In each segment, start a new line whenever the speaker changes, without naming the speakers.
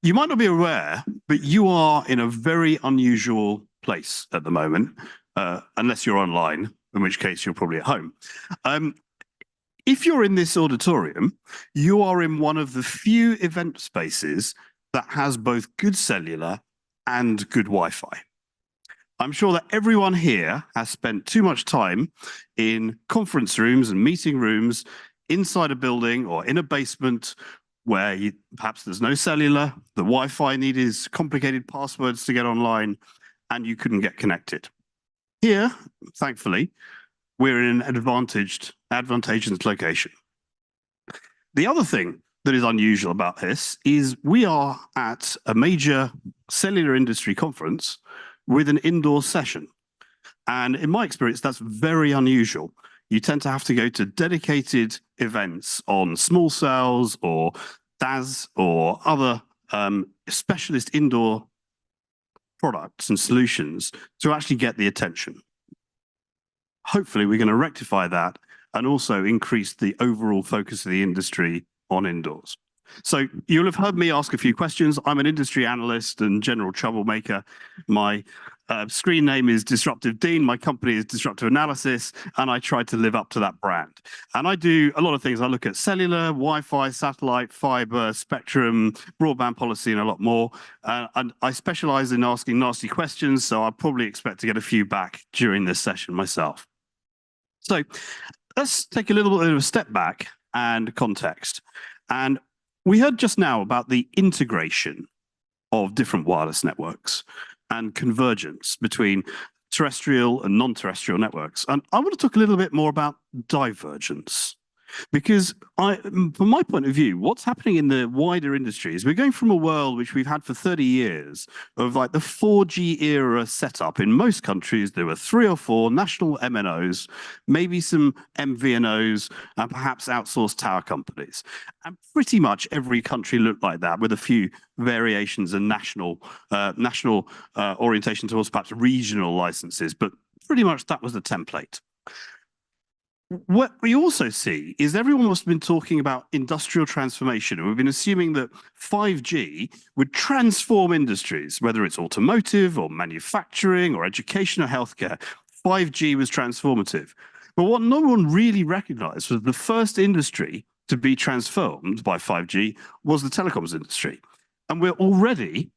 You might not be aware, but you are in a very unusual place at the moment, unless you're online, in which case you're probably at home. If you're in this auditorium, you are in one of the few event spaces that has both good cellular and good Wi-Fi. I'm sure that everyone here has spent too much time in conference rooms and meeting rooms inside a building or in a basement where perhaps there's no cellular, the Wi-Fi needed complicated passwords to get online, and you couldn't get connected. Here, thankfully, we're in an advantageous location. The other thing that is unusual about this is we are at a major cellular industry conference with an indoor session. And in my experience, that's very unusual. You tend to have to go to dedicated events on small cells or DAS or other specialist indoor products and solutions to actually get the attention. Hopefully, we're going to rectify that and also increase the overall focus of the industry on indoors. So you'll have heard me ask a few questions. I'm an industry analyst and general troublemaker. My screen name is Disruptive Dean. My company is Disruptive Analysis, and I try to live up to that brand. And I do a lot of things. I look at cellular, Wi-Fi, satellite, fiber, spectrum, broadband policy, and a lot more. And I specialize in asking nasty questions, so I'll probably expect to get a few back during this session myself. So let's take a little bit of a step back and context. And we heard just now about the integration of different wireless networks and convergence between terrestrial and non-terrestrial networks. And I want to talk a little bit more about divergence. Because from my point of view, what's happening in the wider industry is we're going from a world which we've had for 30 years of like the 4G era setup. In most countries, there were 3 or 4 national MNOs, maybe some MVNOs, and perhaps outsourced tower companies. And pretty much every country looked like that, with a few variations and national orientation towards perhaps regional licenses. But pretty much that was the template. What we also see is everyone must have been talking about industrial transformation, and we've been assuming that 5G would transform industries, whether it's automotive or manufacturing or education or healthcare. 5G was transformative. But what no one really recognized was the first industry to be transformed by 5G was the telecoms industry. And we're already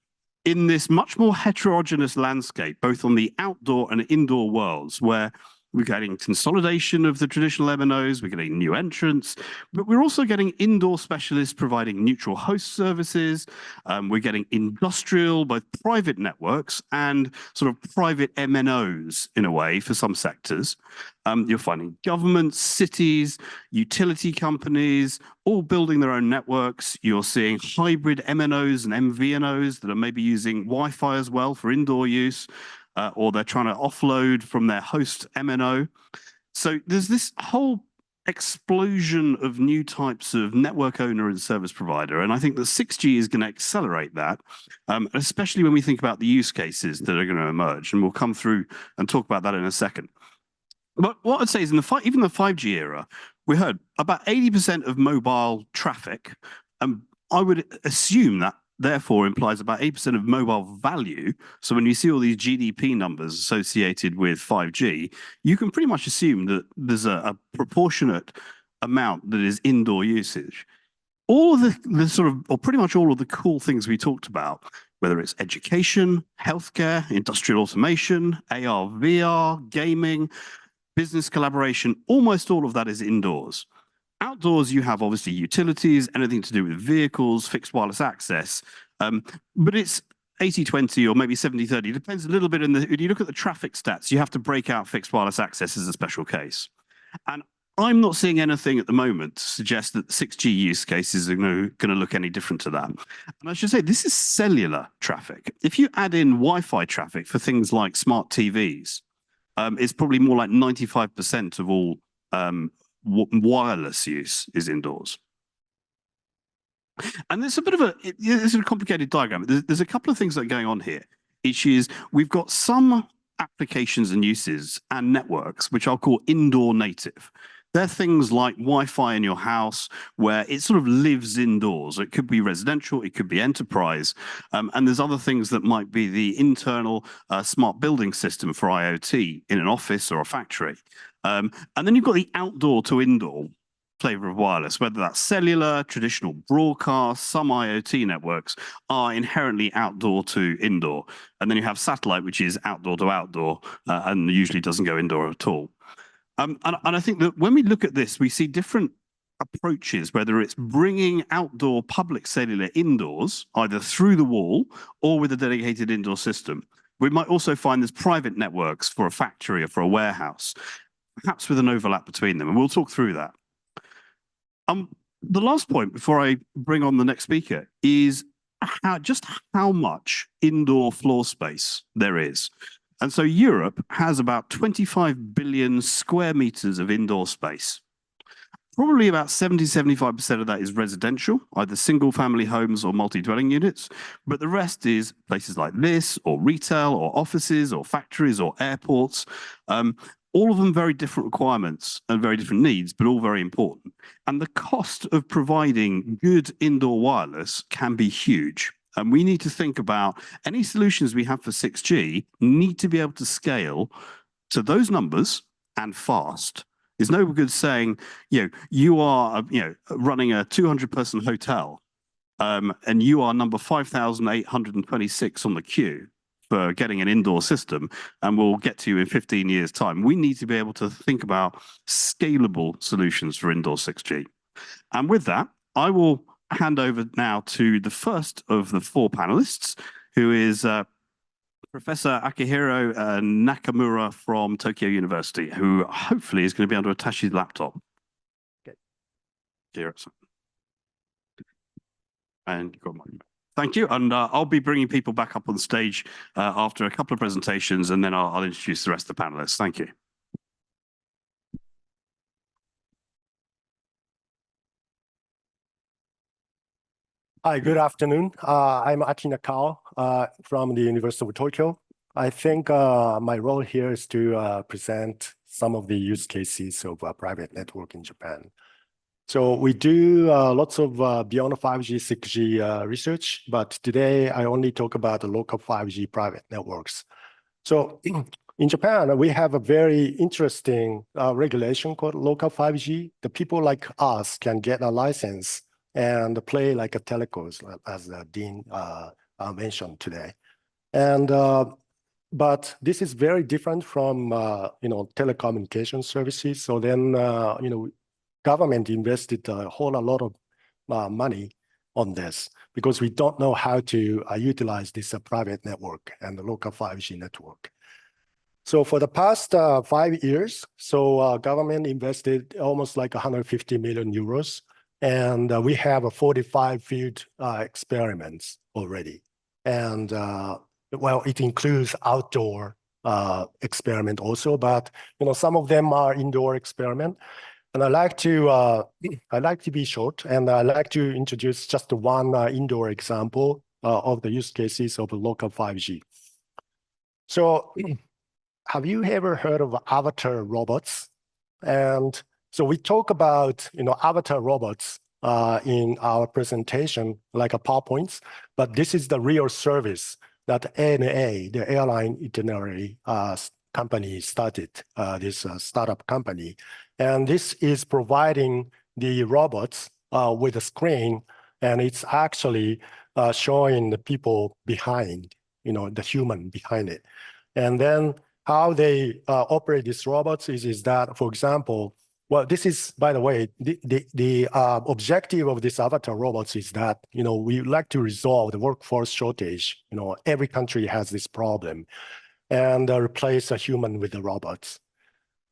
in this much more heterogeneous landscape, both on the outdoor and indoor worlds, where we're getting consolidation of the traditional MNOs, we're getting new entrants, but we're also getting indoor specialists providing neutral host services. We're getting industrial, both private networks and sort of private MNOs in a way for some sectors. You're finding governments, cities, utility companies, all building their own networks. You're seeing hybrid MNOs and MVNOs that are maybe using Wi-Fi as well for indoor use. Or they're trying to offload from their host MNO. So there's this whole explosion of new types of network owner and service provider. And I think that 6G is going to accelerate that, especially when we think about the use cases that are going to emerge. And we'll come through and talk about that in a second. But what I'd say is even the 5G era, we heard about 80% of mobile traffic. I would assume that therefore implies about 8% of mobile value. So when you see all these GDP numbers associated with 5G, you can pretty much assume that there's a proportionate amount that is indoor usage. All of the sort of, or pretty much all of the cool things we talked about, whether it's education, healthcare, industrial automation, AR, VR, gaming, business collaboration, almost all of that is indoors. Outdoors, you have obviously utilities, anything to do with vehicles, fixed wireless access, but it's 80-20 or maybe 70-30. It depends a little bit. When you look at the traffic stats, you have to break out fixed wireless access as a special case. And I'm not seeing anything at the moment to suggest that 6G use cases are going to look any different to that. And I should say, this is cellular traffic. If you add in Wi-Fi traffic for things like smart TVs, it's probably more like 95% of all wireless use is indoors. And there's a bit of it's a complicated diagram. There's a couple of things that are going on here, which is we've got some applications and uses and networks, which I'll call indoor native. They're things like Wi-Fi in your house, where it sort of lives indoors. It could be residential, it could be enterprise, and there's other things that might be the internal smart building system for IoT in an office or a factory. And then you've got the outdoor to indoor flavor of wireless, whether that's cellular, traditional broadcast, some IoT networks are inherently outdoor to indoor. And then you have satellite, which is outdoor to outdoor, and usually doesn't go indoor at all. And I think that when we look at this, we see different approaches, whether it's bringing outdoor public cellular indoors, either through the wall or with a dedicated indoor system. We might also find there's private networks for a factory or for a warehouse, perhaps with an overlap between them, and we'll talk through that. The last point before I bring on the next speaker is just how much indoor floor space there is. And so Europe has about 25 billion square meters of indoor space. Probably about 70–75% of that is residential, either single family homes or multi-dwelling units. But the rest is places like this, or retail, or offices, or factories, or airports. All of them very different requirements and very different needs, but all very important. And the cost of providing good indoor wireless can be huge. And we need to think about any solutions we have for 6G need to be able to scale to those numbers and fast. There's no good saying, you are, running a 200-person hotel, and you are number 5,826 on the queue for getting an indoor system, and we'll get to you in 15 years' time. We need to be able to think about scalable solutions for indoor 6G. And with that, I will hand over now to the first of the four panelists, who is Professor Akihiro Nakamura from Tokyo University, who hopefully is going to be able to attach his laptop. Okay. And you've got my email. Thank you. And I'll be bringing people back up on stage after a couple of presentations, and then I'll introduce the rest of the panelists. Thank you.
Hi, good afternoon. I'm Aki Nakao from the University of Tokyo. I think my role here is to present some of the use cases of private network in Japan. So we do lots of beyond 5G, 6G research, but today I only talk about the local 5G private networks. So in Japan, we have a very interesting regulation called local 5G. The people like us can get a license and play like a telcos, as Dean mentioned today. And but this is very different from telecommunication services. So then government invested a whole lot of money on this because we don't know how to utilize this private network and the local 5G network. So for the past 5 years, government invested almost like 150 million euros. And we have 45 field experiments already. And well, it includes outdoor experiment also, but some of them are indoor experiment. And I like to be short, and I like to introduce just one indoor example of the use cases of local 5G. So have you ever heard of avatar robots? And so we talk about avatar robots in our presentation, like a PowerPoints, but this is the real service that ANA, the airline itinerary company, started, this startup company. And this is providing the robots with a screen, and it's actually showing the people behind, the human behind it. And then how they operate these robots is that, for example, well, this is, by the way, the objective of this avatar robots is that, we like to resolve the workforce shortage. Every country has this problem, and replace a human with the robots.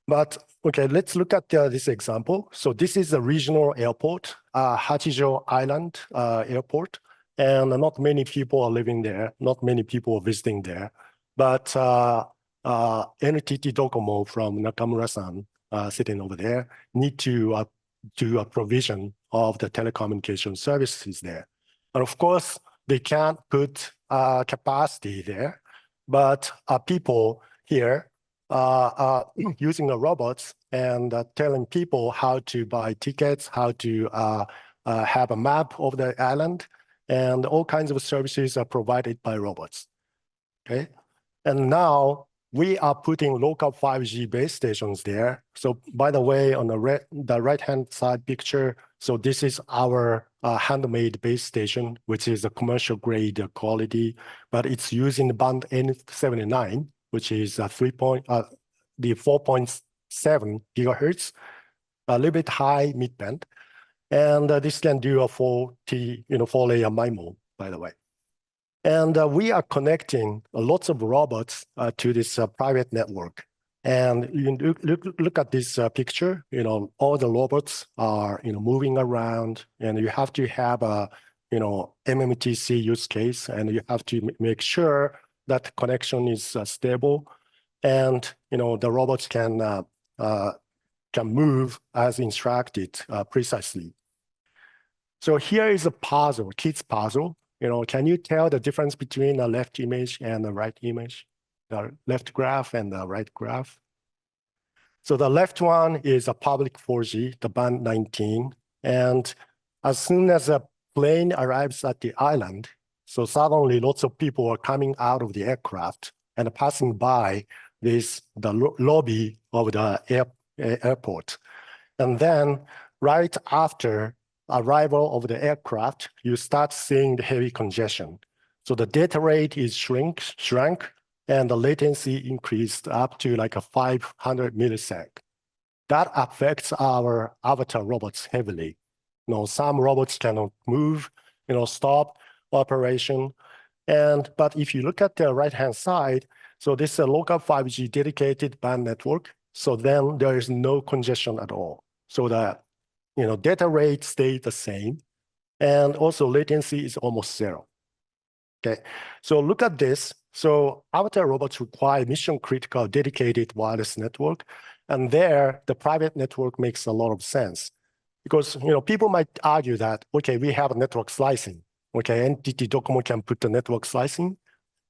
But okay, let's look at this example. So this is a regional airport, Hachijo Island Airport, and not many people are living there. Not many people are visiting there. But NTT Docomo from Nakamura-san, sitting over there, need to do a provision of the telecommunication services there. And of course, they can't put capacity there, but people here using the robots and telling people how to buy tickets, how to have a map of the island, and all kinds of services are provided by robots. Okay, and now we are putting local 5G base stations there. So by the way, on the right-hand side picture, so this is our handmade base station, which is a commercial grade quality, but it's using band N79, which is the 4.7 gigahertz, a little bit high mid-band. And this can do a 4-layer MIMO, by the way. And we are connecting lots of robots to this private network. And you look at this picture, all the robots are, moving around, and you have to have a, MMTC use case, and you have to make sure that connection is stable, and, the robots can move as instructed precisely. So here is a puzzle, kid's puzzle. Can you tell the difference between the left image and the right image, the left graph and the right graph? So the left one is a public 4G, the band 19. And as soon as a plane arrives at the island, so suddenly lots of people are coming out of the aircraft and passing by the lobby of the airport. And then right after arrival of the aircraft, you start seeing the heavy congestion. So the data rate is shrunk, and the latency increased up to like a 500 millisecond. That affects our avatar robots heavily. Some robots cannot move, stop operation. But if you look at the right-hand side, so this is a local 5G dedicated band network. So then there is no congestion at all. So the data rate stayed the same, and also latency is almost zero. Okay, so look at this. So avatar robots require mission-critical dedicated wireless network, and there the private network makes a lot of sense, because people might argue that we have a network slicing. NTT Docomo can put the network slicing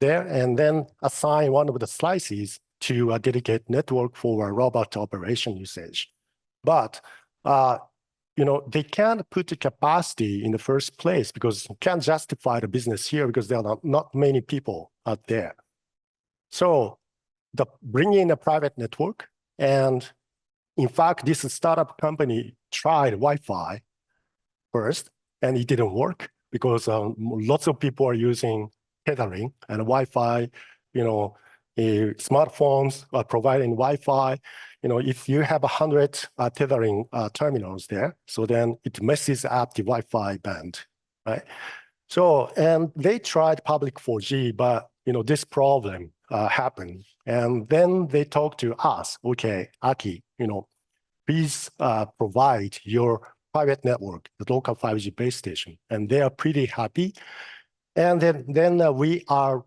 there and then assign one of the slices to a dedicated network for a robot operation usage, but they can't put the capacity in the first place because you can't justify the business here because there are not many people out there. So bringing in a private network, and in fact, this startup company tried Wi-Fi first, and it didn't work because lots of people are using tethering and Wi-Fi, smartphones are providing Wi-Fi. If you have 100 tethering terminals there, so then it messes up the Wi-Fi band, right? So, and they tried public 4G, but this problem happened. And then they talked to us, Aki, please provide your private network, the local 5G base station. And they are pretty happy. And then we are,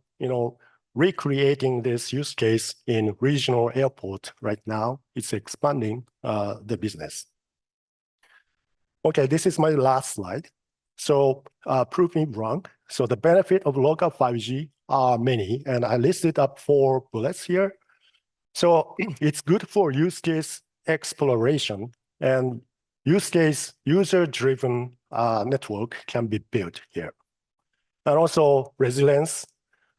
recreating this use case in regional airport right now. It's expanding the business. Okay, this is my last slide. So prove me wrong. So the benefit of local 5G are many, and I listed up 4 bullets here. So it's good for use case exploration, and use case user-driven network can be built here. And also resilience.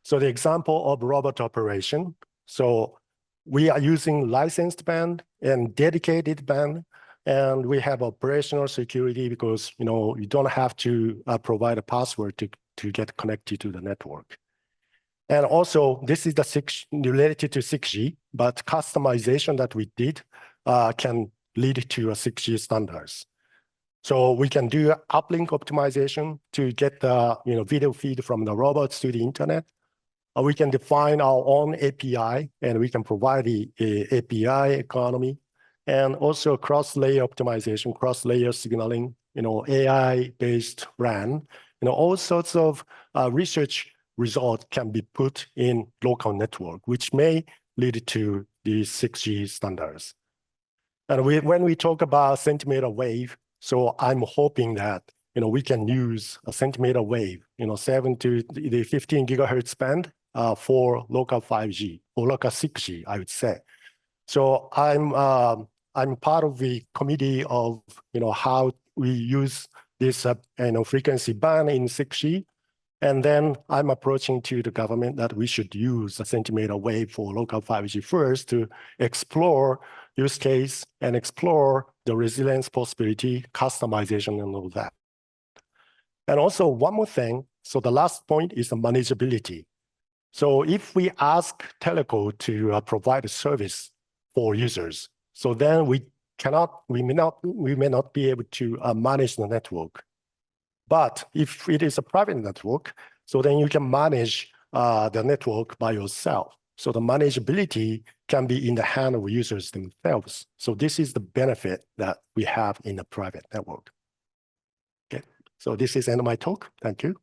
So the example of robot operation. So we are using licensed band and dedicated band, and we have operational security because you don't have to provide a password to get connected to the network. And also this is related to 6G, but customization that we did can lead to a 6G standards. So we can do uplink optimization to get the video feed from the robots to the internet. We can define our own API, and we can provide the API economy, and also cross-layer optimization, cross-layer signaling, AI-based RAN, all sorts of research results can be put in local network, which may lead to the 6G standards. And when we talk about centimeter wave, so I'm hoping that we can use a centimeter wave, 7 to the 15 gigahertz band for local 5G or local 6G, I would say. So I'm part of the committee of how we use this frequency band in 6G. And then I'm approaching to the government that we should use a centimeter wave for local 5G first to explore use case and explore the resilience possibility, customization, and all that. And also one more thing. So the last point is the manageability. So if we ask telco to provide a service for users, so then we may not be able to manage the network. But if it is a private network, so then you can manage the network by yourself. So the manageability can be in the hand of users themselves. So this is the benefit that we have in a private network. Okay, so this is the end of my talk. Thank you.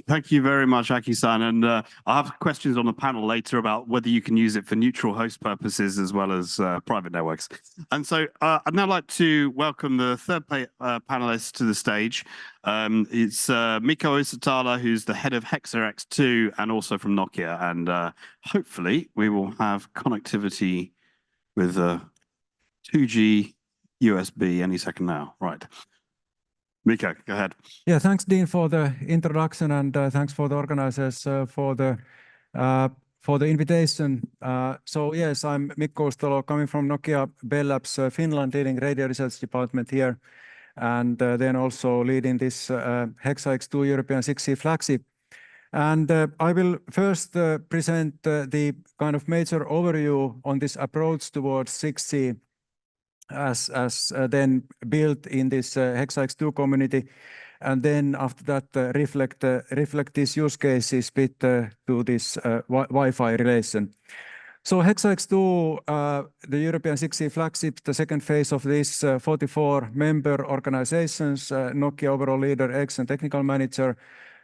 Thank you very much, Aki-san. And I have questions on the panel later about whether you can use it for neutral host purposes as well as private networks. And so I'd now like to welcome the third panelist to the stage. It's Mikko Uusitalo, who's the head of Hexa-X-II and also from Nokia. And hopefully we will have connectivity with 2G USB any second now. Right. Mikko, go ahead.
Yeah, thanks, Dean, for the introduction, and thanks for the organizers for the invitation. So yes, I'm Mikko Uusitalo, coming from Nokia Bell Labs Finland, leading radio research department here, and then also leading this Hexa-X-II European 6G flagship. And I will first present the kind of major overview on this approach towards 6G as then built in this Hexa-X-II community, and then after that reflect these use cases bit to this Wi-Fi relation. So Hexa-X-II, the European 6G flagship, the second phase of this 44 member organizations, Nokia overall leader, Ericsson technical manager,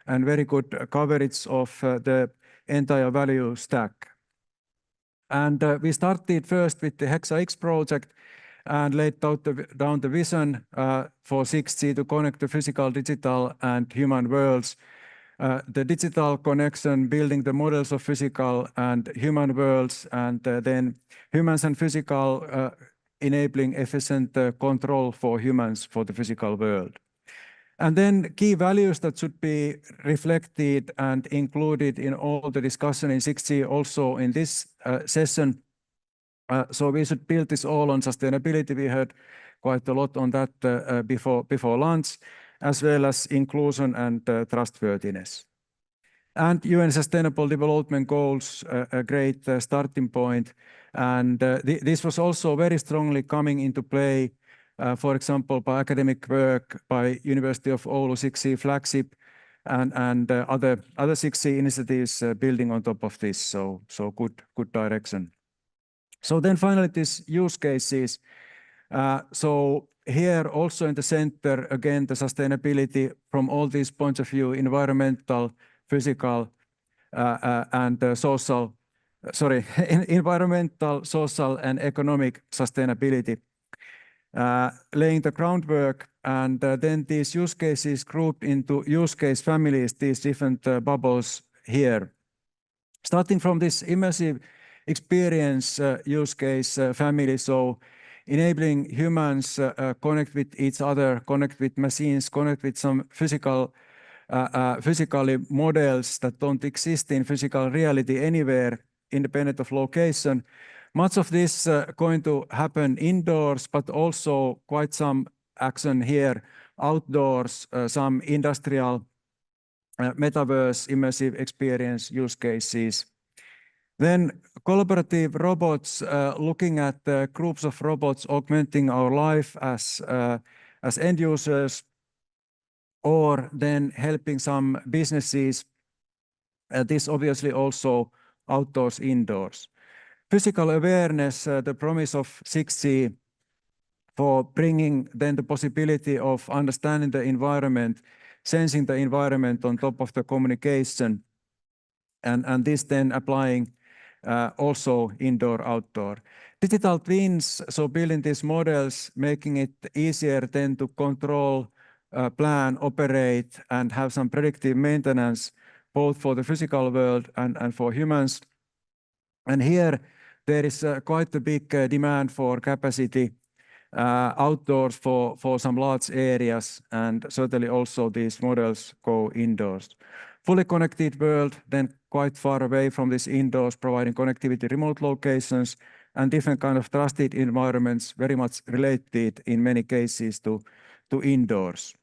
and very good coverage of the entire value stack. And we started first with the Hexa-X project and laid down the vision for 6G to connect the physical, digital, and human worlds. The digital connection, building the models of physical and human worlds, and then humans and physical enabling efficient control for humans for the physical world. And then key values that should be reflected and included in all the discussion in 6G also in this session. So we should build this all on sustainability. We heard quite a lot on that before lunch, as well as inclusion and trustworthiness. And UN Sustainable Development Goals, a great starting point. And this was also very strongly coming into play, for example, by academic work by University of Oulu 6G flagship and other 6G initiatives building on top of this. So good direction. So then finally, these use cases. So here also in the center, again, the sustainability from all these points of view, environmental, physical, and social, environmental, social, and economic sustainability. Laying the groundwork, and then these use cases grouped into use case families, these different bubbles here. Starting from this immersive experience use case family, so enabling humans connect with each other, connect with machines, connect with some physically models that don't exist in physical reality anywhere, independent of location. Much of this going to happen indoors, but also quite some action here outdoors, some industrial metaverse immersive experience use cases. Then collaborative robots, looking at groups of robots augmenting our life as end users, or then helping some businesses. This obviously also outdoors, indoors. Physical awareness, the promise of 6G for bringing then the possibility of understanding the environment, sensing the environment on top of the communication, and this then applying also indoor, outdoor. Digital twins, so building these models, making it easier then to control, plan, operate, and have some predictive maintenance both for the physical world and for humans. And here there is quite a big demand for capacity outdoors for some large areas, and certainly also these models go indoors. Fully connected world, then quite far away from this indoors, providing connectivity remote locations and different kind of trusted environments, very much related in many cases to indoors.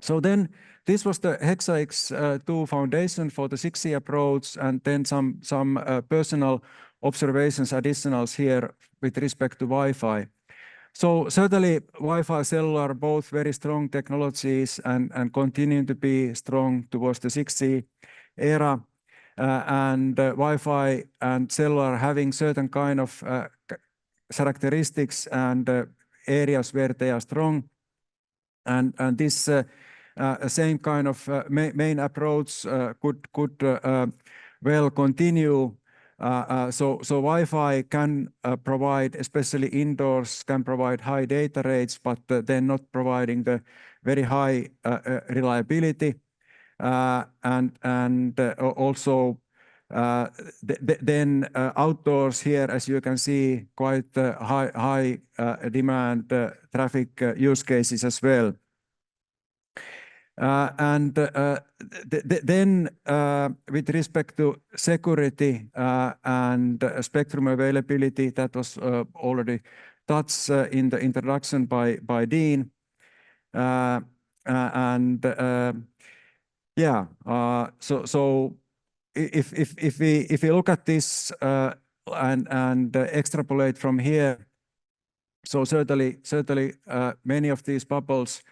So then this was the Hexa-X-II foundation for the 6G approach, and then some personal observations, additionals here with respect to Wi-Fi. So certainly Wi-Fi cellular, both very strong technologies and continuing to be strong towards the 6G era. And Wi-Fi and cellular having certain kind of characteristics and areas where they are strong. And this same kind of main approach could well continue. So Wi-Fi can provide, especially indoors, can provide high data rates, but then not providing the very high reliability. And also then outdoors here, as you can see, quite high demand traffic use cases as well. And then with respect to security and spectrum availability, that was already touched in the introduction by Dean. So if we look at this and extrapolate from here, so certainly many of these bubbles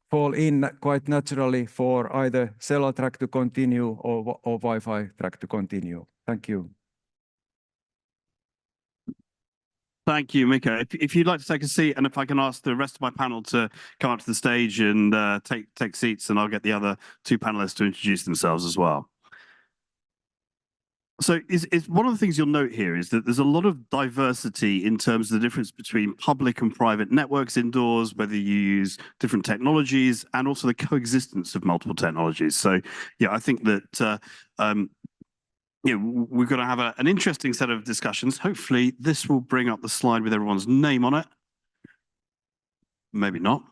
fall in quite naturally for either cellular track to continue or Wi-Fi track to continue. Thank you.
Thank you, Mikko. If you'd like to take a seat, and if I can ask the rest of my panel to come up to the stage and take seats, and I'll get the other two panelists to introduce themselves as well. So one of the things you'll note here is that there's a lot of diversity in terms of the difference between public and private networks indoors, whether you use different technologies, and also the coexistence of multiple technologies. So yeah, I think that we're going to have an interesting set of discussions. Hopefully this will bring up the slide with everyone's name on it. Maybe not.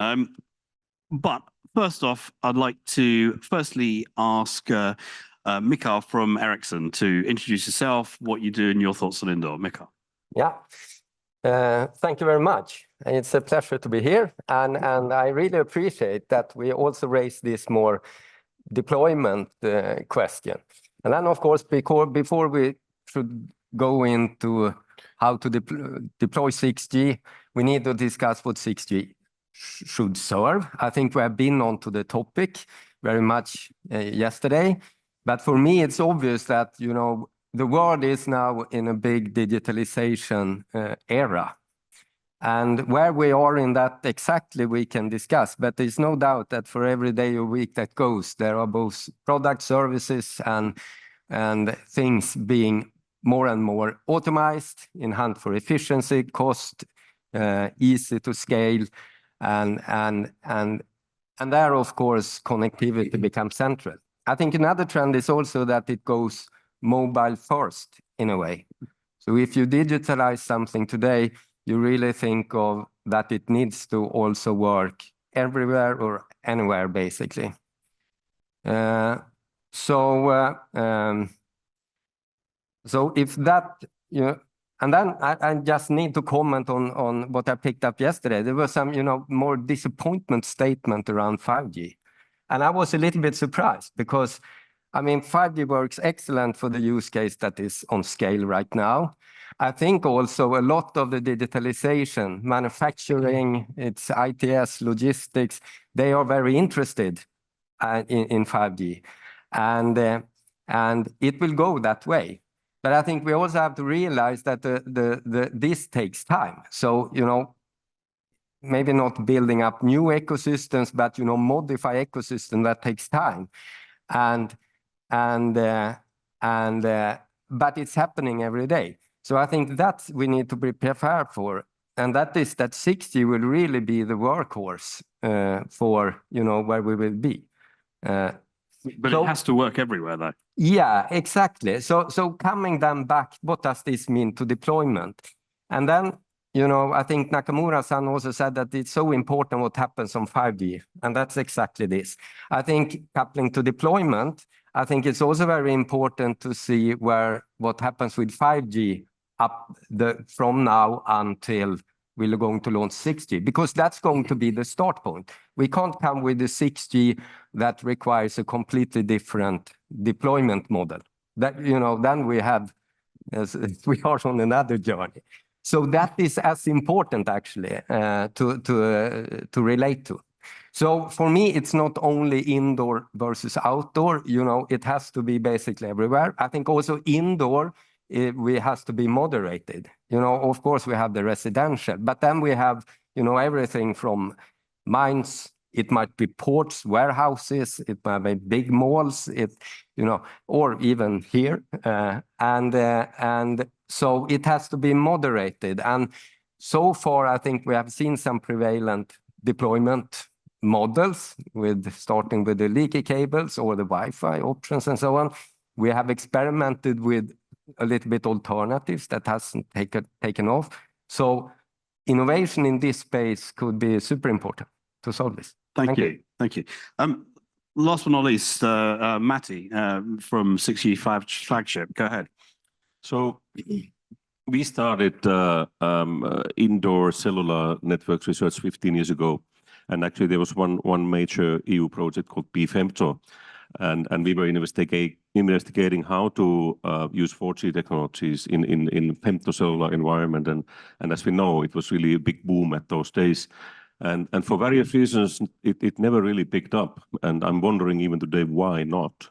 But first off, I'd like to firstly ask Mikael from Ericsson to introduce yourself, what you do, and your thoughts on indoor. Mikael.
Yeah, thank you very much. It's a pleasure to be here, and I really appreciate that we also raise this more deployment question. And then, of course, before we should go into how to deploy 6G, we need to discuss what 6G should serve. I think we have been onto the topic very much yesterday. But for me, it's obvious that, you know, the world is now in a big digitalization era. And where we are in that exactly we can discuss, but there's no doubt that for every day or week that goes, there are both product services and things being more and more automized in hunt for efficiency, cost, easy to scale, and there, of course, connectivity becomes central. I think another trend is also that it goes mobile first in a way. So if you digitalize something today, you really think of that it needs to also work everywhere or anywhere, basically. So if that, you know, and then I just need to comment on what I picked up yesterday. There was some, you know, more disappointment statement around 5G. And I was a little bit surprised because, I mean, 5G works excellent for the use case that is on scale right now. I think also a lot of the digitalization, manufacturing, it's ITS, logistics, they are very interested in 5G. And it will go that way. But I think we also have to realize that this takes time. So, you know, maybe not building up new ecosystems, but, you know, modify ecosystem that takes time. But it's happening every day. So I think that we need to be prepared for. And that is that 6G will really be the workhorse for, you know, where we will be.
But
So-
it has to work everywhere, though.
Yeah, exactly. So coming then back, what does this mean to deployment? And then, you know, I think Nakamura-san also said that it's so important what happens on 5G, and that's exactly this. I think coupling to deployment, I think it's also very important to see what happens with 5G from now until we're going to launch 6G, because that's going to be the start point. We can't come with the 6G that requires a completely different deployment model. That, you know, then we are on another journey. So that is as important actually to relate to. So for me, it's not only indoor versus outdoor. You know, it has to be basically everywhere. I think also indoor, we has to be moderated. You know, of course we have the residential, but then we have, you know, everything from mines. It might be ports, warehouses, it might be big malls, you know, or even here. And so it has to be moderated. And so far, I think we have seen some prevalent deployment models starting with the leaky cables or the Wi-Fi options and so on. We have experimented with a little bit alternatives that hasn't taken off. So innovation in this space could be super important to solve this.
Thank you. Thank you. Last but not least, Matti from 6G Flagship. Go ahead.
So we started indoor cellular networks research 15 years ago. And actually there was one major EU project called BFEMTO. And we were investigating how to use 4G technologies in femtocellular environment. And as we know, it was really a big boom at those days. And for various reasons, it never really picked up. And I'm wondering even today, why not?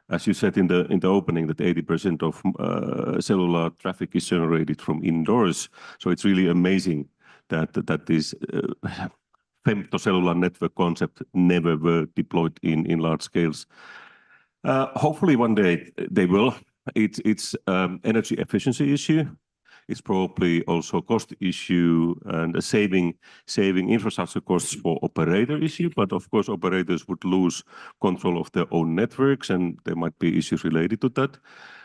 As you said in the opening, that 80% of cellular traffic is generated from indoors. So it's really amazing that this femtocellular network concept never were deployed in large scales. Hopefully one day they will. It's energy efficiency issue. It's probably also cost issue and a saving infrastructure costs for operator issue. But of course, operators would lose control of their own networks, and there might be issues related to that.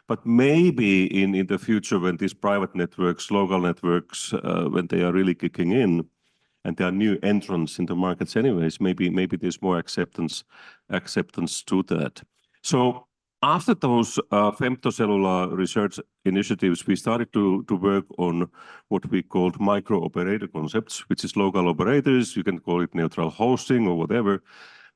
But maybe in the future, when these private networks, local networks, when they are really kicking in, and there are new entrants in the markets anyways, maybe there's more acceptance to that. So after those femtocellular research initiatives, we started to work on what we called micro operator concepts, which is local operators. You can call it neutral hosting or whatever.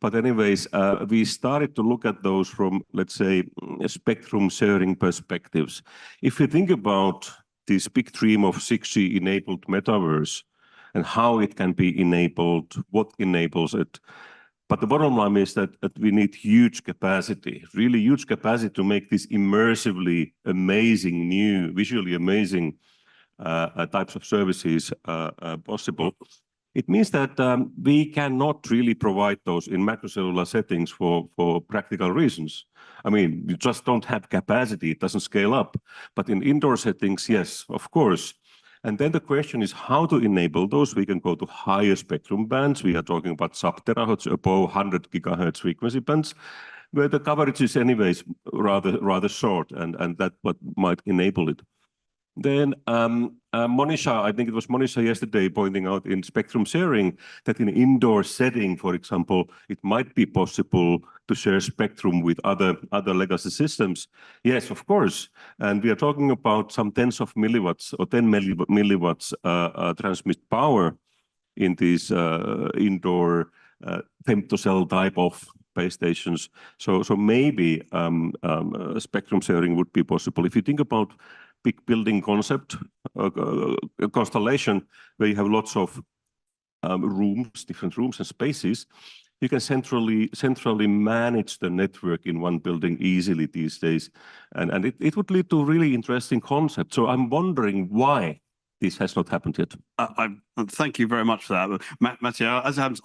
But anyways, we started to look at those from, let's say, spectrum sharing perspectives. If you think about this big dream of 6G enabled metaverse and how it can be enabled, what enables it. But the bottom line is that we need huge capacity, really huge capacity to make this immersively amazing, new, visually amazing types of services possible. It means that we cannot really provide those in macrocellular settings for practical reasons. I mean, you just don't have capacity, it doesn't scale up. But in indoor settings, yes, of course. And then the question is how to enable those. We can go to higher spectrum bands. We are talking about sub-terahertz, above 100 gigahertz frequency bands, where the coverage is anyways rather short, and that what might enable it. Then Monisha, I think it was Monisha yesterday pointing out in spectrum sharing that in indoor setting, for example, it might be possible to share spectrum with other legacy systems. Yes, of course. And we are talking about some tens of milliwatts or 10 milliwatts transmit power in these indoor femtocell type of base stations. So maybe spectrum sharing would be possible. If you think about big building concept, constellation, where you have lots of rooms, different rooms and spaces, you can centrally manage the network in one building easily these days. And it would lead to a really interesting concept. So I'm wondering why this has not happened yet.
Thank you very much for that. Matti, as it happens,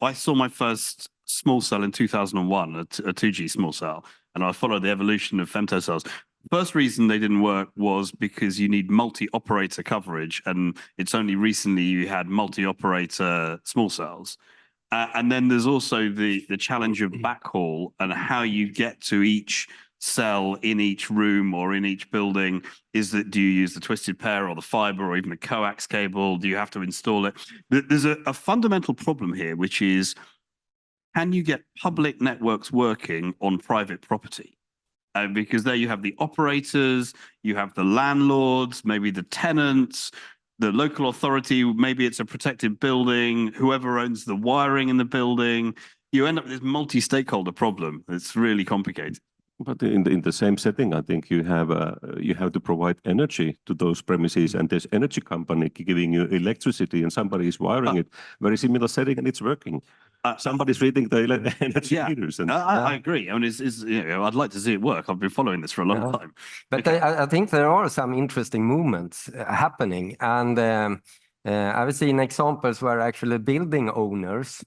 I saw my first small cell in 2001, a 2G small cell, and I followed the evolution of femtocells. First reason they didn't work was because you need multi-operator coverage, and it's only recently you had multi-operator small cells. And then there's also the challenge of backhaul and how you get to each cell in each room or in each building. Do you use the twisted pair or the fiber or even the coax cable? Do you have to install it? There's a fundamental problem here, which is, can you get public networks working on private property? Because there you have the operators, you have the landlords, maybe the tenants, the local authority, maybe it's a protected building, whoever owns the wiring in the building. You end up with this multi-stakeholder problem. It's really complicated.
But in the same setting, I think you have to provide energy to those premises, and there's energy company giving you electricity, and somebody is wiring it. Very similar setting, and it's working. Somebody's reading the energy meters. And
I agree. I mean, I'd like to see it work. I've been following this for a long time.
But I think there are some interesting movements happening, and I've seen examples where actually building owners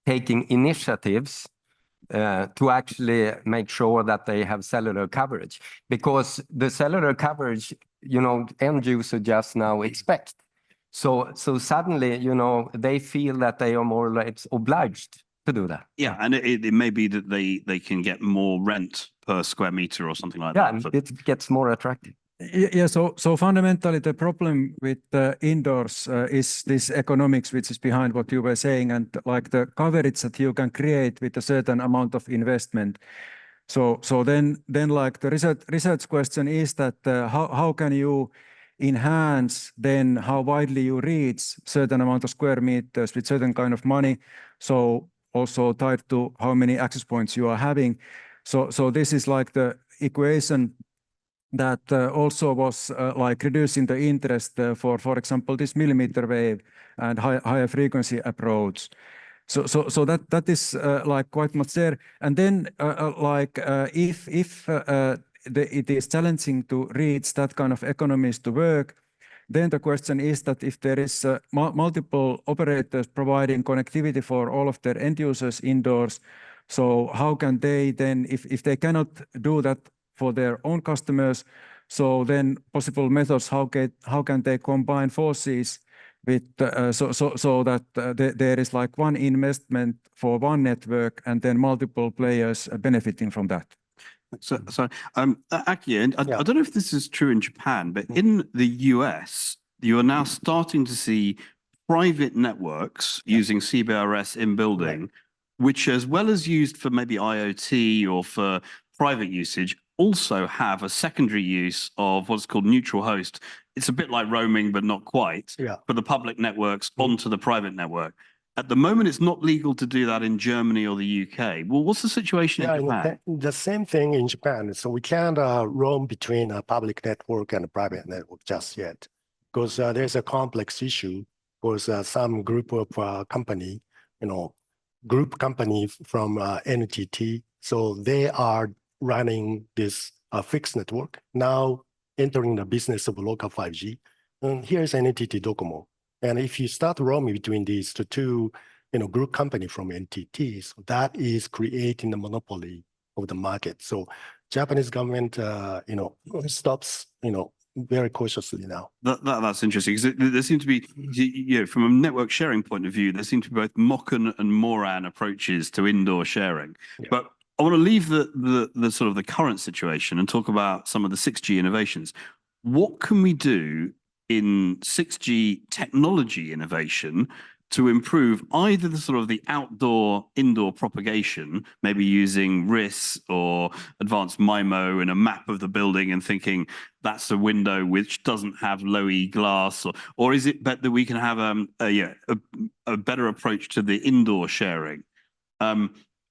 taking initiatives to actually make sure that they have cellular coverage, because the cellular coverage, end user just now expect. So suddenly, they feel that they are more or less obliged to do that.
Yeah, and it may be that they can get more rent per square meter or something like that.
Yeah, it gets more attractive.
Yeah, so fundamentally the problem with indoors is this economics which is behind what you were saying, and like the coverage that you can create with a certain amount of investment. So then like the research question is that how can you enhance then how widely you reach certain amount of square meters with certain kind of money, so also tied to how many access points you are having. So this is like the equation that also was like reducing the interest for example, this millimeter wave and higher frequency approach. So that is like quite much there. And then if it is challenging to reach that kind of economies to work, then the question is that if there is multiple operators providing connectivity for all of their end users indoors, so how can they then, if they cannot do that for their own customers, so then possible methods, how can they combine forces with so that there is like one investment for one network and then multiple players benefiting from that.
So Aki, I don't know if this is true in Japan, but in the US, you are now starting to see private networks using CBRS in building, which, as well as used for maybe IoT or for private usage, also have a secondary use of what's called neutral host. It's a bit like roaming, but not quite, for the public networks onto the private network. At the moment, it's not legal to do that in Germany or the UK. Well, what's the situation in Japan?
The same thing in Japan. So we can't roam between a public network and a private network just yet, because there's a complex issue. Because some group of company, group company from NTT, so they are running this fixed network, now entering the business of local 5G. And here's NTT Docomo. And if you start roaming between these two, group company from NTT, so that is creating the monopoly of the market. So Japanese government, stops, very cautiously now.
That's interesting, because there seem to be, from a network sharing point of view, there seem to be both Mokken and Moran approaches to indoor sharing. But I want to leave the sort of the current situation and talk about some of the 6G innovations. What can we do in 6G technology innovation to improve either the sort of the indoor propagation, maybe using RIS or advanced MIMO in a map of the building and thinking that's a window which doesn't have low-E glass, or is it that we can have a better approach to the indoor sharing? I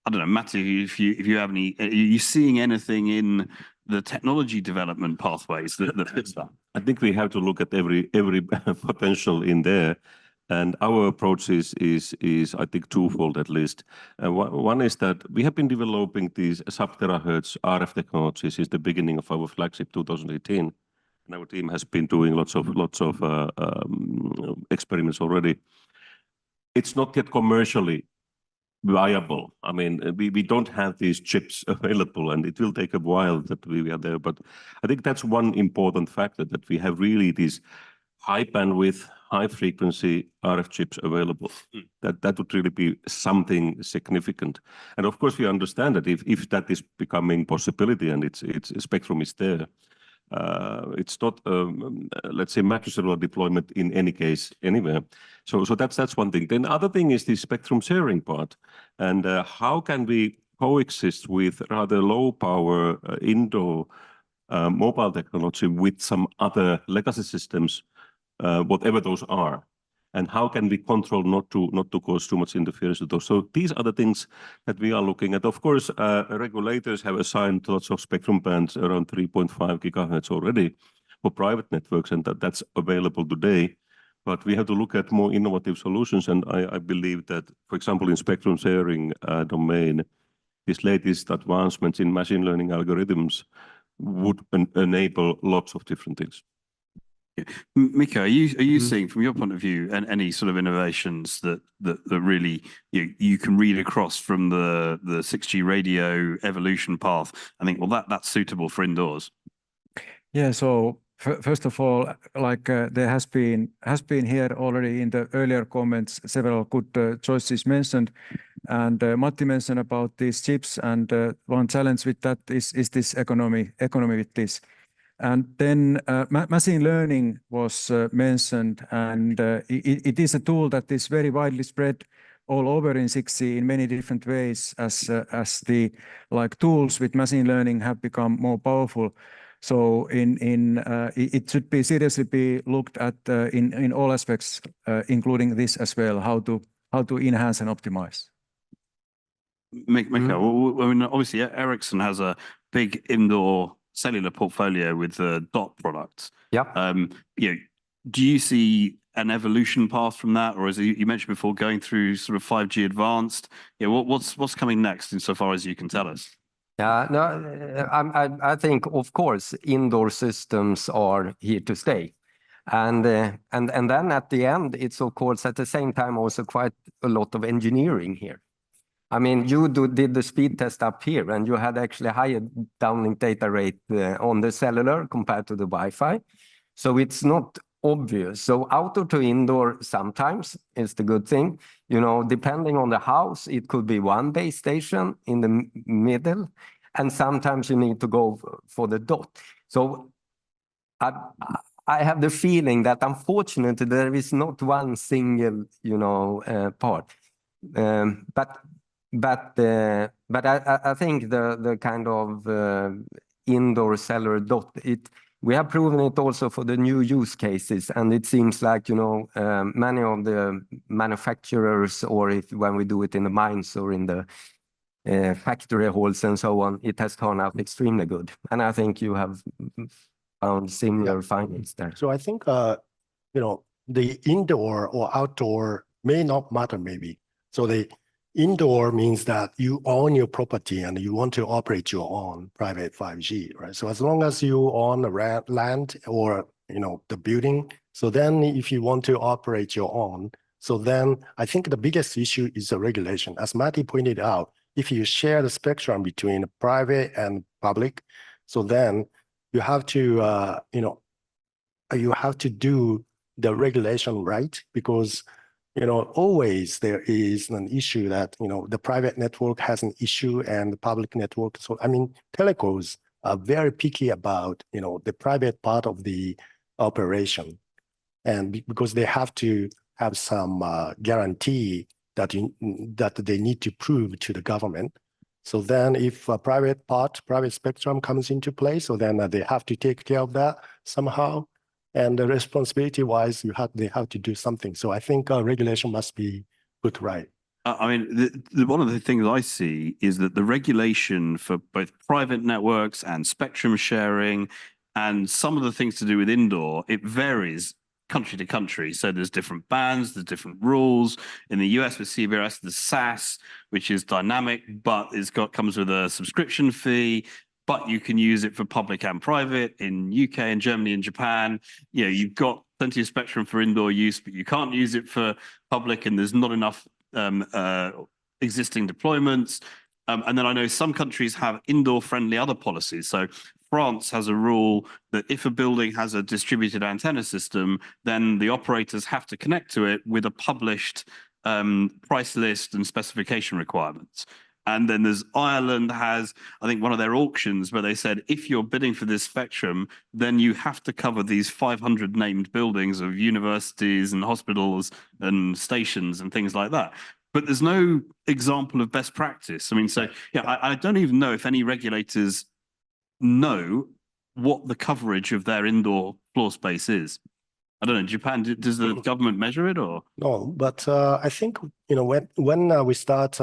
don't know, Matti, if you have any, are you seeing anything in the technology development pathways that fits that?
I think we have to look at every potential in there, and our approach is I think twofold at least. One is that we have been developing these sub-terahertz RF technologies since the beginning of our flagship 2018, and our team has been doing lots of experiments already. It's not yet commercially viable. I mean, we don't have these chips available, and it will take a while that we are there. But I think that's one important factor, that we have really these high bandwidth, high-frequency RF chips available. That would really be something significant. And of course, we understand that if that is becoming possibility and its spectrum is there, it's not, let's say, macro-cellular deployment in any case anywhere. So that's one thing. Then other thing is the spectrum sharing part. And how can we coexist with rather low power indoor mobile technology with some other legacy systems, whatever those are, and how can we control not to cause too much interference with those? So these are the things that we are looking at. Of course, regulators have assigned lots of spectrum bands around 3.5 gigahertz already for private networks, and that's available today. But we have to look at more innovative solutions, and I believe that, for example, in spectrum sharing domain, these latest advancements in machine learning algorithms would enable lots of different things.
Mikko, are you seeing from your point of view any sort of innovations that really you can read across from the 6G radio evolution path? I think, well, that's suitable for indoors.
Yeah, so first of all, like there has been here already in the earlier comments several good choices mentioned, and Matti mentioned about these chips, and one challenge with that is this economy with this. And then machine learning was mentioned, and it is a tool that is very widely spread all over in 6G in many different ways as the tools with machine learning have become more powerful. So it should be seriously be looked at in all aspects, including this as well, how to enhance and optimize.
Mikko, I mean, obviously Ericsson has a big indoor cellular portfolio with the DOT products.
Yeah.
Do you see an evolution path from that, or as you mentioned before, going through sort of 5G advanced? What's coming next insofar as you can tell us?
Yeah, no, I think of course indoor systems are here to stay, and then at the end it's of course at the same time also quite a lot of engineering here. I mean, you did the speed test up here, and you had actually higher downlink data rate on the cellular compared to the Wi-Fi. So it's not obvious. So outdoor to indoor sometimes is the good thing. Depending on the house, it could be one base station in the middle, and sometimes you need to go for the dot. So I have the feeling that unfortunately there is not one single, part. But I think the kind of indoor cellular dot, we have proven it also for the new use cases, and it seems like many of the manufacturers, or when we do it in the mines or in the factory halls and so on, it has turned out extremely good. And I think you have found similar findings there.
So I think the indoor or outdoor may not matter maybe. So the indoor means that you own your property and you want to operate your own private 5G, right? So as long as you own the land or the building, so then if you want to operate your own, so then I think the biggest issue is the regulation. As Matti pointed out, if you share the spectrum between private and public, so then you have to you have to do the regulation right, because always there is an issue that, the private network has an issue and the public network. So, I mean, telcos are very picky about, the private part of the operation. And because they have to have some guarantee that they need to prove to the government. So then if a private spectrum comes into play, so then they have to take care of that somehow. And the responsibility-wise, they have to do something. So I think regulation must be put right.
I mean, one of the things I see is that the regulation for both private networks and spectrum sharing and some of the things to do with indoor, it varies country to country. So there's different bands, there's different rules. In the US with CBRS, there's SAS, which is dynamic, but comes with a subscription fee. But you can use it for public and private. In UK and Germany and Japan, you've got plenty of spectrum for indoor use, but you can't use it for public, and there's not enough existing deployments. And then I know some countries have indoor-friendly other policies. So France has a rule that if a building has a distributed antenna system, then the operators have to connect to it with a published price list and specification requirements. And then there's Ireland has, I think, one of their auctions where they said, if you're bidding for this spectrum, then you have to cover these 500 named buildings of universities and hospitals and stations and things like that. But there's no example of best practice. I mean, so yeah, I don't even know if any regulators know what the coverage of their indoor floor space is. I don't know, Japan, does the government measure it or?
No, but I think, when we start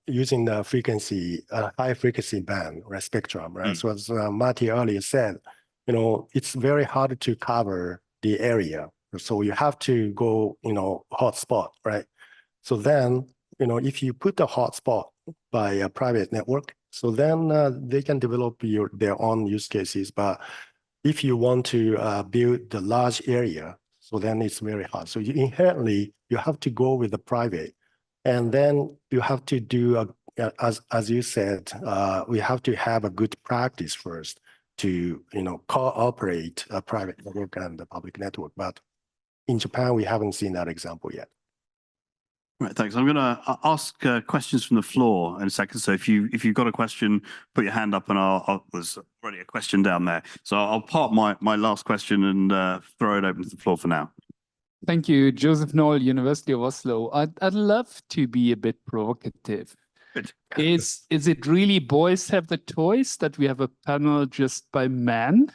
using the frequency, high frequency band or spectrum, right? So as Matti earlier said, it's very hard to cover the area. So you have to go, hotspot, right? So then, if you put the hotspot by a private network, so then they can develop their own use cases. But if you want to build the large area, so then it's very hard. So inherently, you have to go with the private. And then you have to do, as you said, we have to have a good practice first to, cooperate a private network and the public network. But in Japan, we haven't seen that example yet.
Right, thanks. I'm going to ask questions from the floor in a second. So if you've got a question, put your hand up, and there's already a question down there. So I'll park my last question and throw it open to the floor for now.
Thank you, Joseph Noel, University of Oslo. I'd love to be a bit provocative.
Good.
Is it really boys have the toys that we have a panel just by men?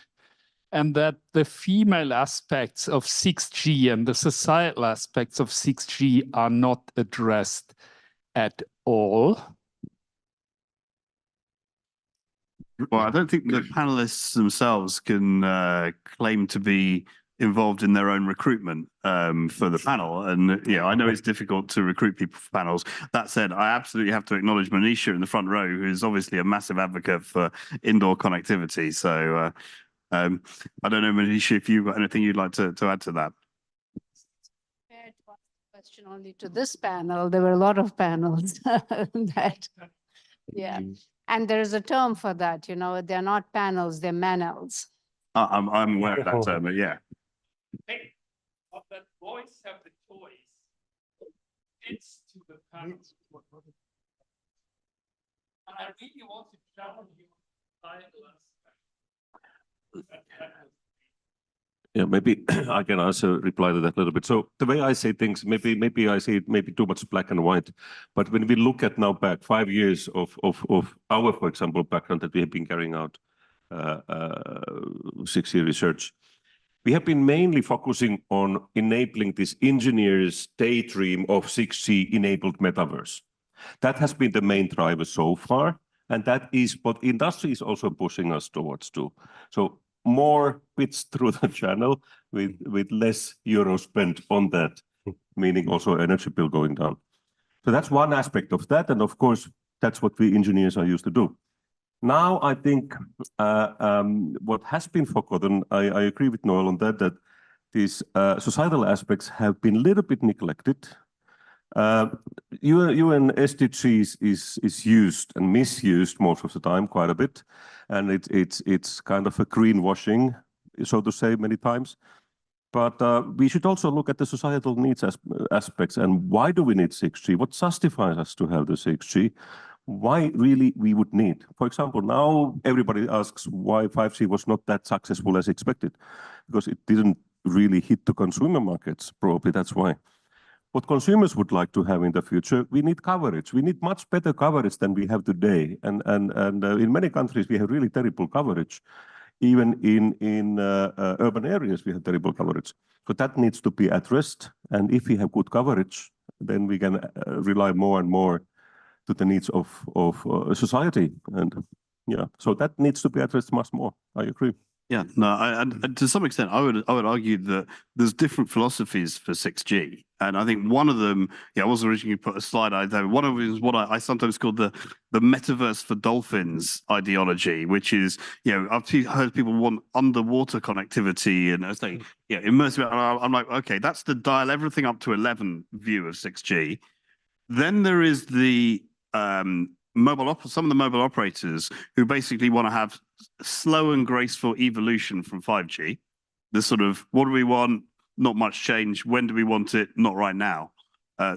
And that the female aspects of 6G and the societal aspects of 6G are not addressed at all?
Well, I don't think the panelists themselves can claim to be involved in their own recruitment for the panel. And yeah, I know it's difficult to recruit people for panels. That said, I absolutely have to acknowledge Manisha in the front row, who is obviously a massive advocate for indoor connectivity. So I don't know, Manisha, if you've got anything you'd like to add to that.
Compared to ask the question only to this panel, there were a lot of panels that, yeah. And there is a term for that, they're not panels, they're manels.
I'm aware of that term, but yeah.
Hey, of that boys have the toys. It's to the panels. And I really want to challenge you on
Yeah, maybe I can also reply to that a little bit. So the way I say things, maybe I say it maybe too much black and white, but when we look at now back 5 years of our, for example, background that we have been carrying out 6-year research, we have been mainly focusing on enabling this engineer's daydream of 6G enabled metaverse. That has been the main driver so far. And that is what industry is also pushing us towards too. So more bits through the channel with less euro spent on that, meaning also energy bill going down. So that's one aspect of that. And of course, that's what we engineers are used to do. Now, I think what has been forgotten, I agree with Noel on that these societal aspects have been a little bit neglected. UN SDGs is used and misused most of the time, quite a bit, and it's kind of a greenwashing, so to say, many times. But we should also look at the societal needs aspects and why do we need 6G? What justifies us to have the 6G? Why really we would need? For example, now everybody asks why 5G was not that successful as expected, because it didn't really hit the consumer markets. Probably that's why. What consumers would like to have in the future, we need coverage. We need much better coverage than we have today. And in many countries, we have really terrible coverage. Even in urban areas, we have terrible coverage. So that needs to be addressed. And if we have good coverage, then we can rely more and more to the needs of society. And yeah, so that needs to be addressed much more. I agree.
Yeah, no, to some extent, I would argue that there's different philosophies for 6G, and I think one of them, I was originally put a slide out there. One of them is what I sometimes call the metaverse for dolphins ideology, which is, I've heard people want underwater connectivity and it's like, immersive. I'm like, okay, that's the dial everything up to 11 view of 6G. Then there is the some of the mobile operators who basically want to have slow and graceful evolution from 5G. The sort of, what do we want? Not much change. When do we want it? Not right now.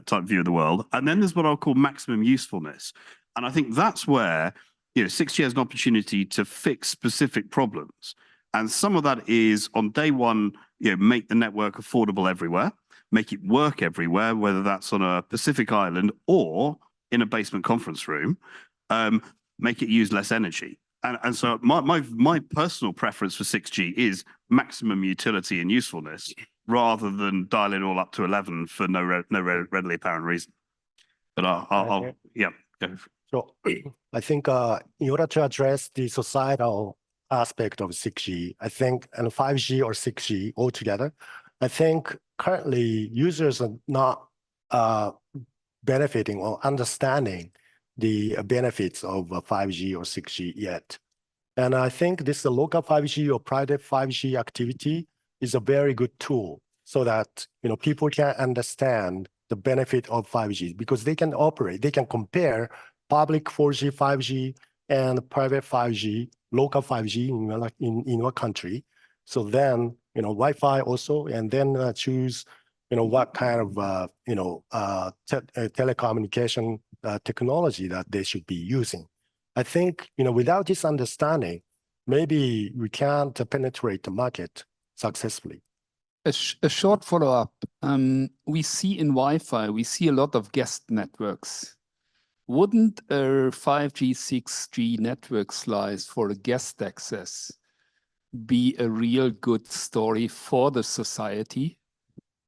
Type view of the world. And then there's what I'll call maximum usefulness. And I think that's where, 6G has an opportunity to fix specific problems. And some of that is on day one, make the network affordable everywhere, make it work everywhere, whether that's on a Pacific island or in a basement conference room, make it use less energy. And so my personal preference for 6G is maximum utility and usefulness, rather than dial it all up to 11 for no readily apparent reason. But I'll yeah. Go.
So I think in order to address the societal aspect of 6G, I think, and 5G or 6G altogether, I think currently users are not benefiting or understanding the benefits of 5G or 6G yet. And I think this local 5G or private 5G activity is a very good tool so that people can understand the benefit of 5G, because they can compare public 4G, 5G, and private 5G, local 5G in your country. So then, Wi-Fi also, and then choose, what kind of, telecommunication technology that they should be using. I think, without this understanding, maybe we can't penetrate the market successfully.
A short follow-up. We see in Wi-Fi, we see a lot of guest networks. Wouldn't a 5G, 6G network slice for a guest access be a real good story for the society?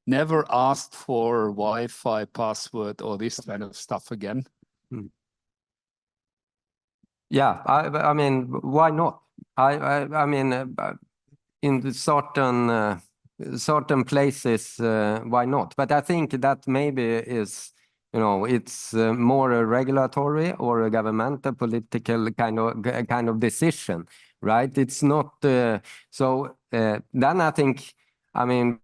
Never asked for Wi-Fi password or this kind of stuff again.
Yeah, I mean, why not? I mean, in the certain places, why not? But I think that maybe is, it's more a regulatory or a governmental political kind of decision, right? It's not so. Then I think, I mean,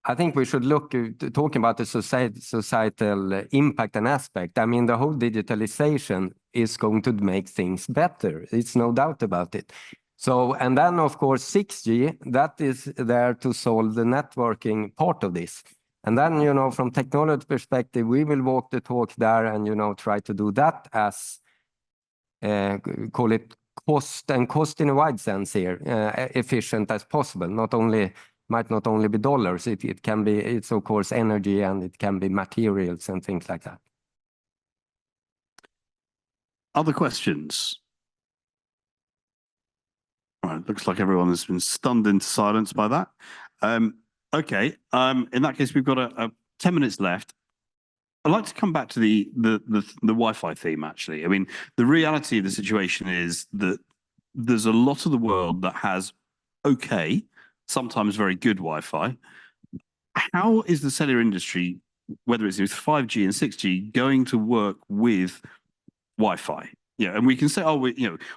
I think we should look at talking about the societal impact and aspect. I mean, the whole digitalization is going to make things better. It's no doubt about it. So, and then of course 6G, that is there to solve the networking part of this. And then, from technology perspective, we will walk the talk there and, try to do that as, call it cost in a wide sense here, efficient as possible. Might not only be dollars, it can be, it's of course energy, and it can be materials and things like that.
Other questions? All right, looks like everyone has been stunned into silence by that. Okay, in that case, we've got 10 minutes left. I'd like to come back to the Wi-Fi theme, actually. I mean, the reality of the situation is that there's a lot of the world that has okay, sometimes very good Wi-Fi. How is the cellular industry, whether it's with 5G and 6G, going to work with Wi-Fi? Yeah, and we can say,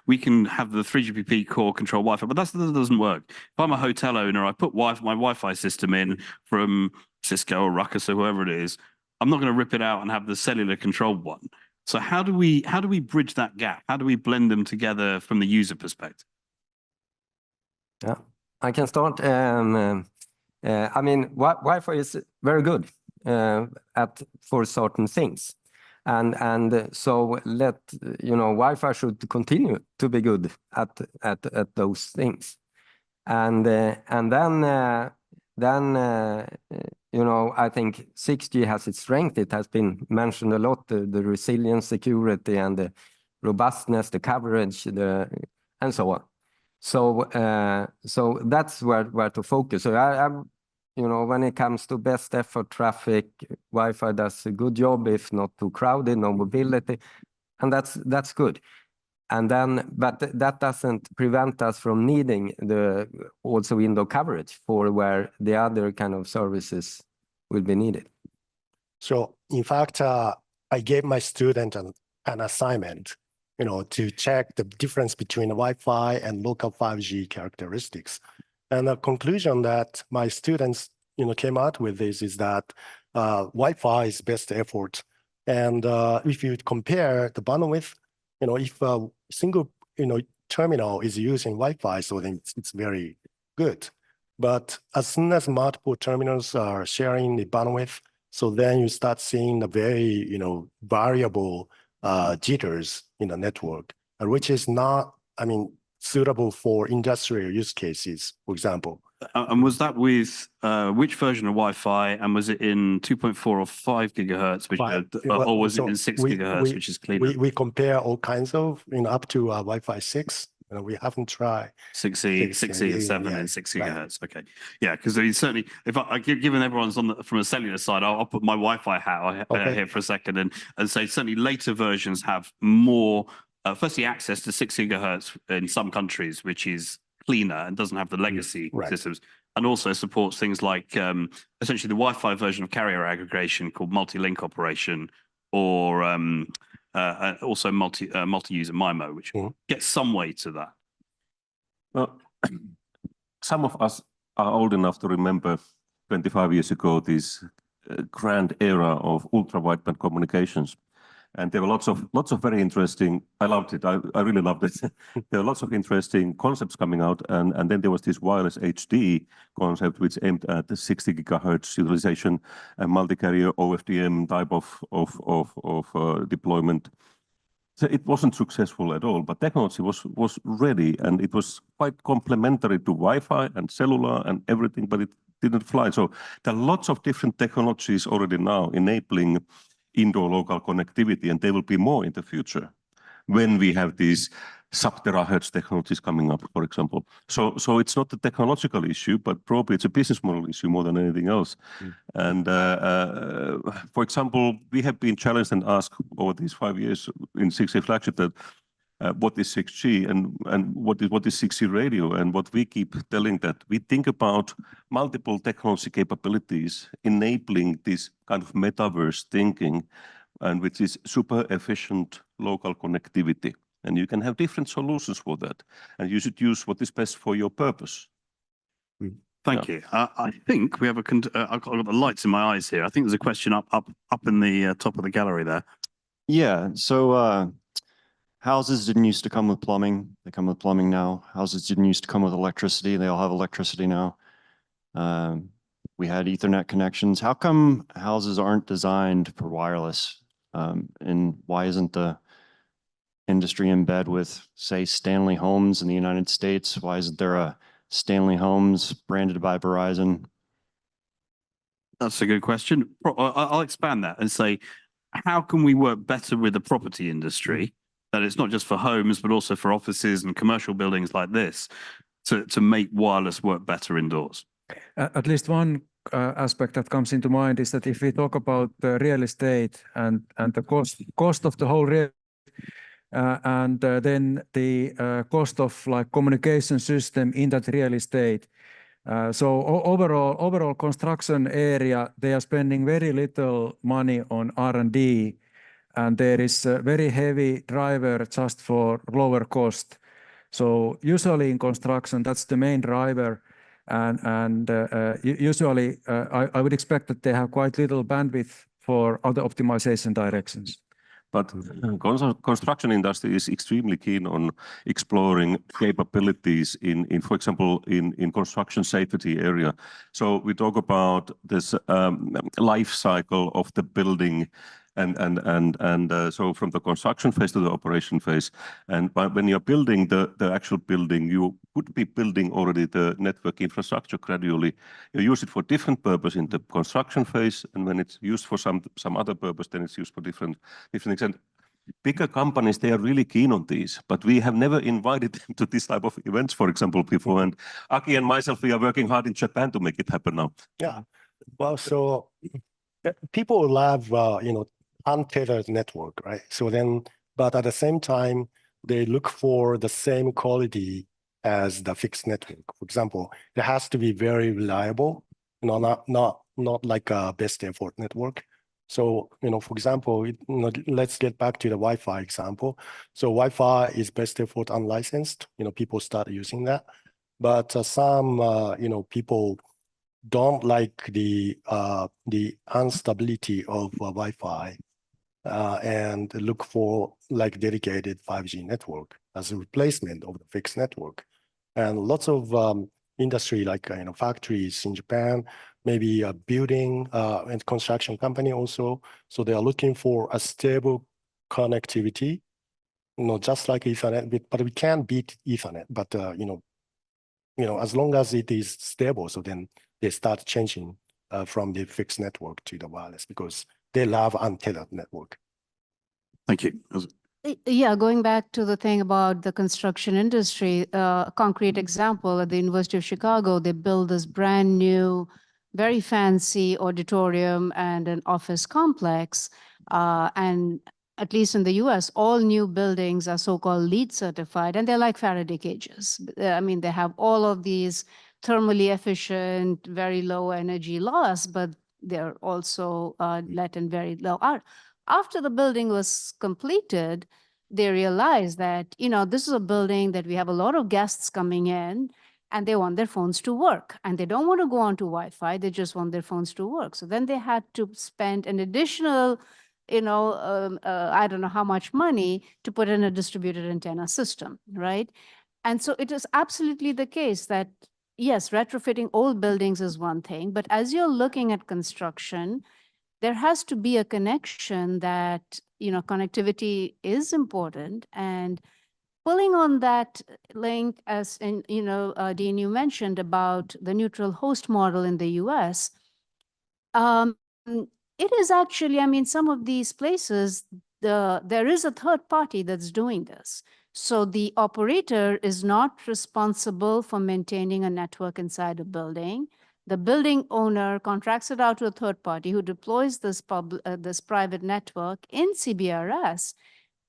we can have the 3GPP core control Wi-Fi, but that doesn't work. If I'm a hotel owner, I put my Wi-Fi system in from Cisco or Ruckus or whoever it is, I'm not going to rip it out and have the cellular controlled one. So how do we bridge that gap? How do we blend them together from the user perspective?
Yeah, I can start. I mean, Wi-Fi is very good for certain things. And so Wi-Fi should continue to be good at those things. And then I think 6G has its strength. It has been mentioned a lot, the resilience, security, and the robustness, the coverage, and so on. So that's where to focus. So when it comes to best effort traffic, Wi-Fi does a good job, if not too crowded, no mobility, and that's good. And then, but that doesn't prevent us from needing also window coverage for where the other kind of services will be needed.
So in fact, I gave my student an assignment, to check the difference between Wi-Fi and local 5G characteristics. And the conclusion that my students, came out with is that Wi-Fi is best effort. And if you compare the bandwidth, if a single terminal is using Wi-Fi, so then it's very good. But as soon as multiple terminals are sharing the bandwidth, so then you start seeing the very, variable jitters in the network, which is not, suitable for industrial use cases, for example.
And was that with which version of Wi-Fi? And was it in 2.4 or 5 gigahertz, or was it in 6 gigahertz, which is cleaner?
We compare all kinds of, up to Wi-Fi 6. We haven't tried
6E and 7 and 6 gigahertz. Right. Okay, yeah, because certainly, if given everyone's from a cellular side, I'll put my Wi-Fi hat here for a second and say certainly later versions have more. Firstly, access to 6 gigahertz in some countries, which is cleaner and doesn't have the legacy systems, and also supports things like essentially the Wi-Fi version of carrier aggregation called multi-link operation, or also multi-user MIMO, which gets some way to that.
Well, some of us are old enough to remember 25 years ago this grand era of ultra-wideband communications. And there were lots of very interesting. I loved it. I really loved it. There were lots of interesting concepts coming out, and then there was this wireless HD concept, which aimed at the 60 gigahertz utilization and multi-carrier OFDM type of deployment. So it wasn't successful at all, but technology was ready, and it was quite complementary to Wi-Fi and cellular and everything, but it didn't fly. So there are lots of different technologies already now enabling indoor local connectivity, and there will be more in the future when we have these sub-terahertz technologies coming up, for example. So it's not a technological issue, but probably it's a business model issue more than anything else. And for example, we have been challenged and asked over these 5 years in 6G Flagship that what is 6G and what is 6G radio, and what we keep telling that we think about multiple technology capabilities enabling this kind of metaverse thinking, and which is super efficient local connectivity, and you can have different solutions for that, and you should use what is best for your purpose.
Thank you. I think we have I've got the lights in my eyes here. I think there's a question up in the top of the gallery there.
Yeah. So. Houses didn't used to come with plumbing. They come with plumbing now. Houses didn't used to come with electricity. They all have electricity now. We had Ethernet connections. How come houses aren't designed for wireless? And why isn't the industry in bed with, say, Stanley Homes in the United States? Why isn't there a Stanley Homes branded by Verizon?
That's a good question. I'll expand that and say, how can we work better with the property industry? That it's not just for homes, but also for offices and commercial buildings like this, to make wireless work better indoors.
At least one aspect that comes into mind is that if we talk about the real estate and the cost of the whole real and then the cost of like communication system in that real estate. So overall construction area, they are spending very little money on R&D. And there is a very heavy driver just for lower cost. So usually in construction, that's the main driver. And usually I would expect that they have quite little bandwidth for other optimization directions.
But construction industry is extremely keen on exploring capabilities in for example, in construction safety area. So we talk about this life cycle of the building, and so from the construction phase to the operation phase. And when you're building the actual building, you would be building already the network infrastructure gradually. You use it for different purpose in the construction phase, and when it's used for some other purpose, then it's used for different things. And bigger companies, they are really keen on these, but we have never invited them to this type of events, for example, before. And Aki and myself, we are working hard in Japan to make it happen now.
Yeah, well, so people love, untethered network, right? So then, but at the same time, they look for the same quality as the fixed network. For example, it has to be very reliable, not like a best effort network. So, for example, let's get back to the Wi-Fi example. So Wi-Fi is best effort unlicensed. People start using that, but some, people don't like the instability of Wi-Fi. and look for like dedicated 5G network as a replacement of the fixed network. And lots of industry like factories in Japan, maybe a building and construction company also. So they are looking for a stable connectivity, just like Ethernet, but we can't beat Ethernet. But as long as it is stable, so then they start changing from the fixed network to the wireless because they love untethered network.
Thank you.
Yeah, going back to the thing about the construction industry, a concrete example at the University of Chicago, they built this brand new, very fancy auditorium and an office complex. And at least in the US, all new buildings are so-called LEED certified, and they're like Faraday cages. I mean, they have all of these thermally efficient, very low energy loss, but they're also let in very low hour. After the building was completed, they realized that, this is a building that we have a lot of guests coming in and they want their phones to work and they don't want to go on to Wi-Fi. They just want their phones to work. So then they had to spend an additional, I don't know how much money to put in a distributed antenna system, right? And so it is absolutely the case that, yes, retrofitting old buildings is one thing, but as you're looking at construction, there has to be a connection that, connectivity is important. And pulling on that link, as in, Dean, you mentioned about the neutral host model in the US, it is actually, some of these places, there is a third party that's doing this. So the operator is not responsible for maintaining a network inside a building. The building owner contracts it out to a third party who deploys this private network in CBRS.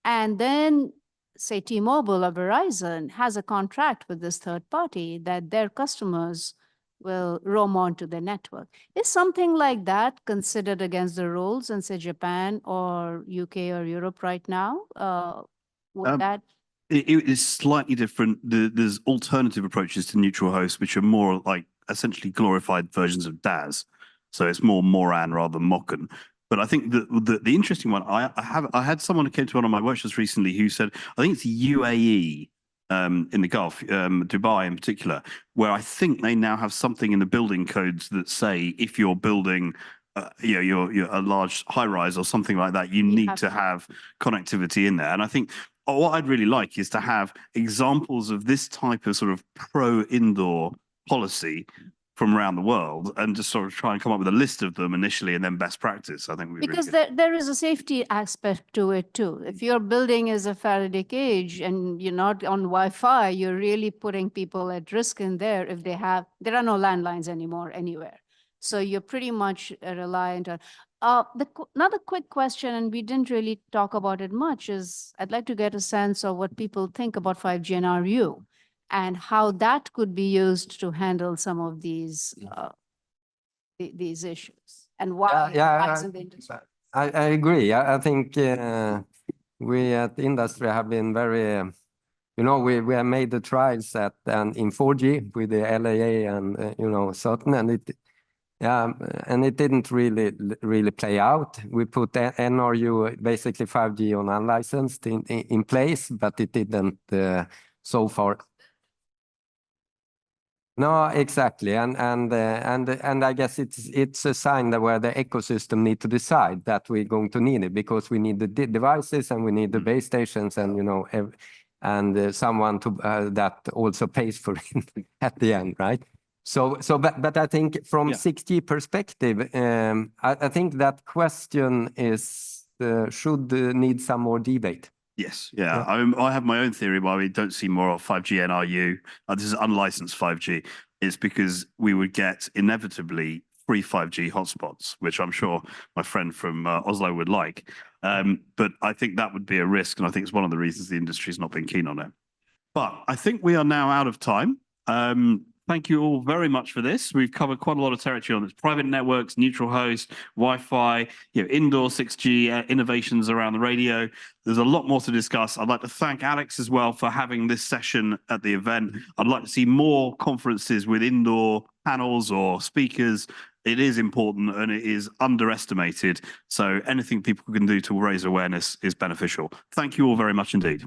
And then, say, T-Mobile or Verizon has a contract with this third party that their customers will roam onto the network. Is something like that considered against the rules in, say, Japan or UK or Europe right now? Would that?
It is slightly different. There's alternative approaches to neutral hosts, which are more like essentially glorified versions of DAS. So it's more Moran rather than Moken. But I think the interesting one, I had someone who came to one of my workshops recently who said, I think it's UAE in the Gulf, Dubai in particular, where I think they now have something in the building codes that say if you're building you're a large high rise or something like that, you need to have connectivity in there. And I think what I'd really like is to have examples of this type of sort of pro-indoor policy from around the world and just sort of try and come up with a list of them initially and then best practice. I think
because there is a safety aspect to it too. If your building is a Faraday cage and you're not on Wi-Fi, you're really putting people at risk in there if there are no landlines anymore anywhere. So you're pretty much reliant on. Another quick question, and we didn't really talk about it much, is I'd like to get a sense of what people think about 5G and RU and how that could be used to handle some of these issues and why in the industry.
I agree. I think we at the industry have been very, we have made the trials in 4G with the LAA and, certain, and it didn't really play out. We put NRU, basically 5G on unlicensed in place, but it didn't so far. No, exactly, and I guess it's a sign that where the ecosystem need to decide that we're going to need it because we need the devices and we need the base stations and and someone to that also pays for it at the end, right? But I think from 6G perspective, I think that question should need some more debate.
Yes, I have my own theory why we don't see more of 5G NRU. This is unlicensed 5G. It's because we would get inevitably free 5G hotspots, which I'm sure my friend from Oslo would like. But I think that would be a risk, and I think it's one of the reasons the industry's not been keen on it. But I think we are now out of time. Thank you all very much for this. We've covered quite a lot of territory on this: private networks, neutral host, Wi-Fi, indoor 6G innovations around the radio. There's a lot more to discuss. I'd like to thank Alex as well for having this session at the event. I'd like to see more conferences with indoor panels or speakers It is important and it is underestimated. So anything people can do to raise awareness is beneficial. Thank you all very much indeed.